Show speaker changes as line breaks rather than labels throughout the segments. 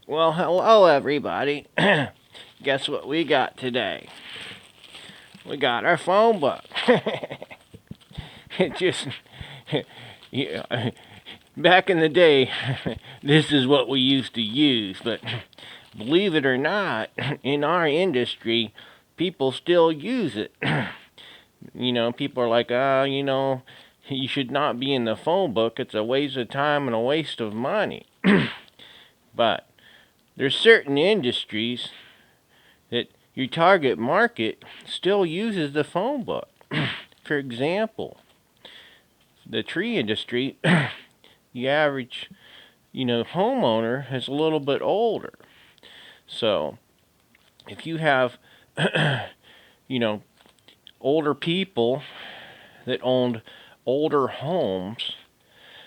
Well, hello everybody. Guess what we got today? We got our phone book. It just, yeah, back in the day, this is what we used to use. But believe it or not, in our industry, people still use it. People are like, you should not be in the phone book. It's a waste of time and a waste of money. But there's certain industries that your target market still uses the phone book. For example, the tree industry, the average, homeowner is a little bit older. So if you have, older people that owned older homes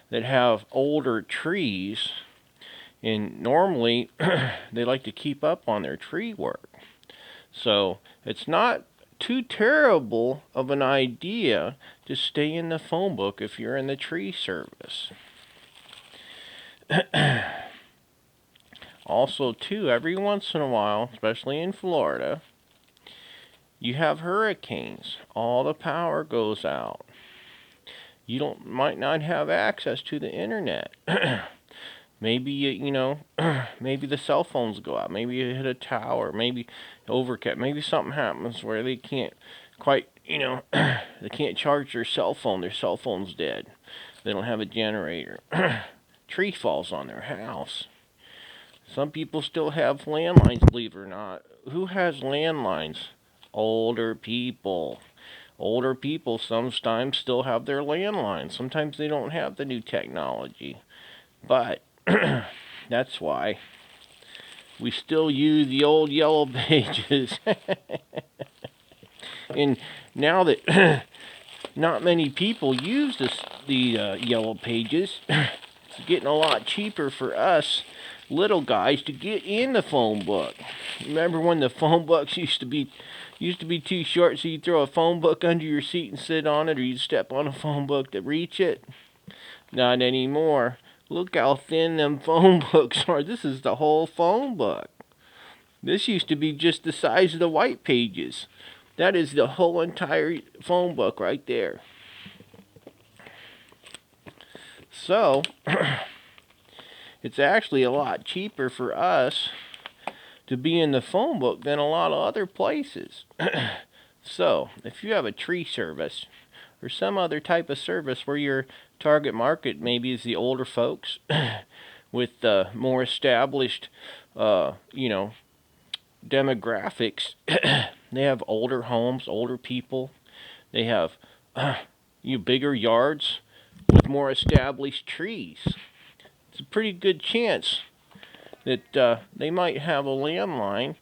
that have older trees, and normally they like to keep up on their tree work. So it's not too terrible of an idea to stay in the phone book if you're in the tree service. Also, too, every once in a while, especially in Florida, you have hurricanes. All the power goes out. You might not have access to the internet. Maybe, maybe the cell phones go out. Maybe you hit a tower. Maybe overcast. Maybe something happens where they can't quite, they can't charge their cell phone. Their cell phone's dead. They don't have a generator. Tree falls on their house. Some people still have landlines, believe it or not. Who has landlines? Older people. Older people sometimes still have their landlines. Sometimes they don't have the new technology. But that's why we still use the old yellow pages. And now that not many people use the yellow pages, it's getting a lot cheaper for us little guys to get in the phone book. Remember when the phone books used to be too short, so you throw a phone book under your seat and sit on it, or you step on a phone book to reach it? Not anymore. Look how thin them phone books are. This is the whole phone book. This used to be just the size of the white pages. That is the whole entire phone book right there. So, it's actually a lot cheaper for us to be in the phone book than a lot of other places. So, if you have a tree service or some other type of service where your target market maybe is the older folks with more established, demographics, they have older homes, older people. They have bigger yards with more established trees. It's a pretty good chance that they might have a landline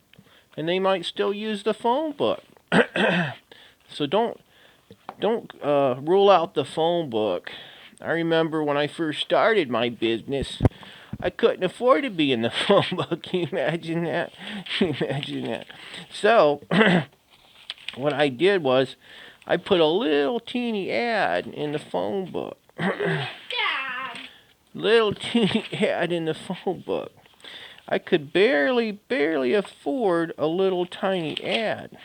and they might still use the phone book. So don't rule out the phone book. I remember when I first started my business, I couldn't afford to be in the phone book. Can you imagine that? Imagine that. So what I did was I put a little teeny ad in the phone book. Little teeny ad in the phone book. I could barely afford a little tiny ad.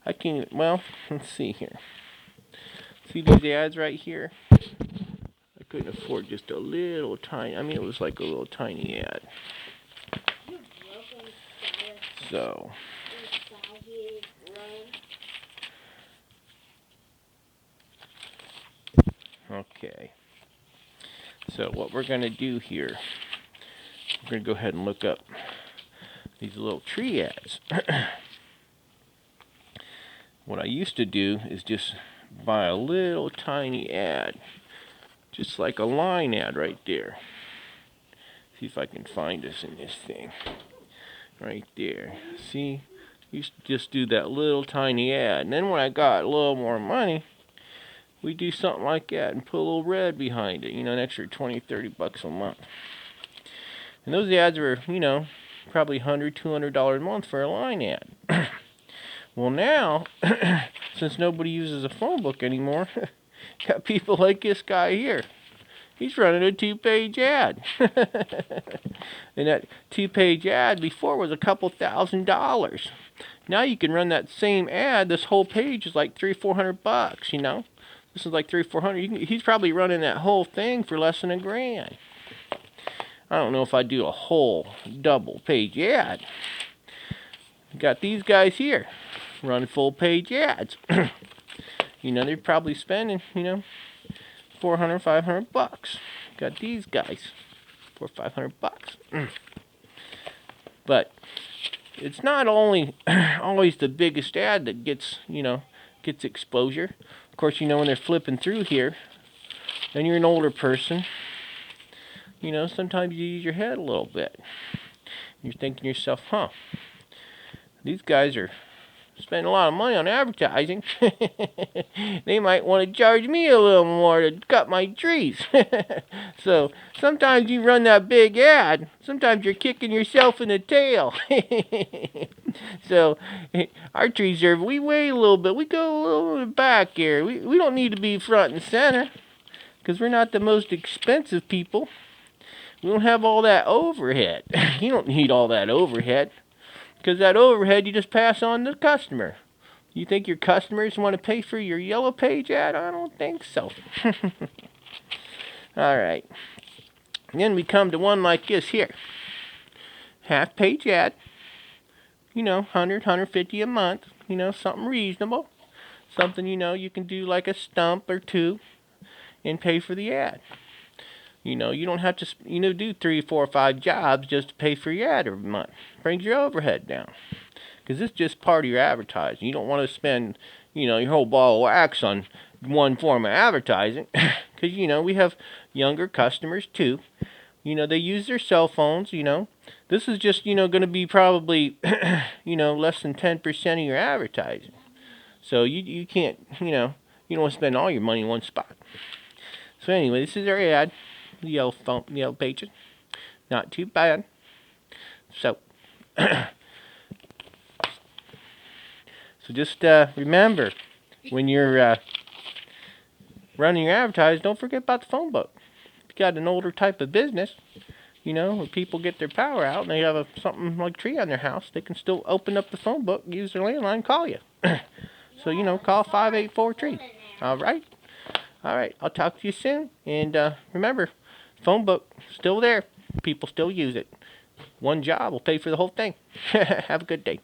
Let's see here. See these ads right here? I couldn't afford just a little tiny, it was like a little tiny ad. So, okay. So what we're going to do here, we're going to go ahead and look up these little tree ads. What I used to do is just buy a little tiny ad, just like a line ad right there. See if I can find this in this thing. Right there. See? Used to just do that little tiny ad. And then when I got a little more money, we do something like that and put a little red behind it. An extra $20-$30 a month. And those ads were, probably $100-$200 a month for a line ad. Well, now, since nobody uses a phone book anymore, got people like this guy here. He's running a 2-page ad. And that 2-page ad before was a couple $1,000s. Now you can run that same ad. This whole page is like $300-400, you know. This is like $300-400. He's probably running that whole thing for less than $1,000. I don't know if I'd do a whole double-page ad. Got these guys here running full-page ads. You know, they're probably spending, you know, $400-500. Got these guys for $500. But it's not only always the biggest ad that gets, you know, gets exposure. Of course, you know, when they're flipping through here, and you're an older person, you know, sometimes you use your head a little bit. You're thinking to yourself, huh, these guys are spending a lot of money on advertising. They might want to charge me a little more to cut my trees. So sometimes you run that big ad, sometimes you're kicking yourself in the tail. So our trees are, we wait a little bit, we go a little bit back here. We don't need to be front and center, because we're not the most expensive people. We don't have all that overhead. You don't need all that overhead, because that overhead you just pass on to the customer. You think your customers want to pay for your yellow page ad? I don't think so. Alright. Then we come to one like this here. Half-page ad. You know, 100, 150 a month. You know, something reasonable. Something, you know, you can do like a stump or two and pay for the ad. You know, you don't have to, you know, do 3, 4, 5 jobs just to pay for your ad every month. Brings your overhead down. Because it's just part of your advertising. You don't want to spend, you know, your whole ball of wax on one form of advertising. Because, you know, we have younger customers too. You know, they use their cell phones, you know. This is just, you know, going to be probably, you know, less than 10% of your advertising. So you can't, you know, you don't want to spend all your money in one spot. So anyway, this is our ad. The yellow pages. Not too bad. So, so just remember, when you're running your advertising, don't forget about the phone book. If you got an older type of business, you know, where people get their power out and they have something like a tree on their house, they can still open up the phone book, use their landline, and call you. So, you know, call 584-TREE. All right? All right, I'll talk to you soon. And remember, phone book, still there. People still use it. One job will pay for the whole thing. Have a good day.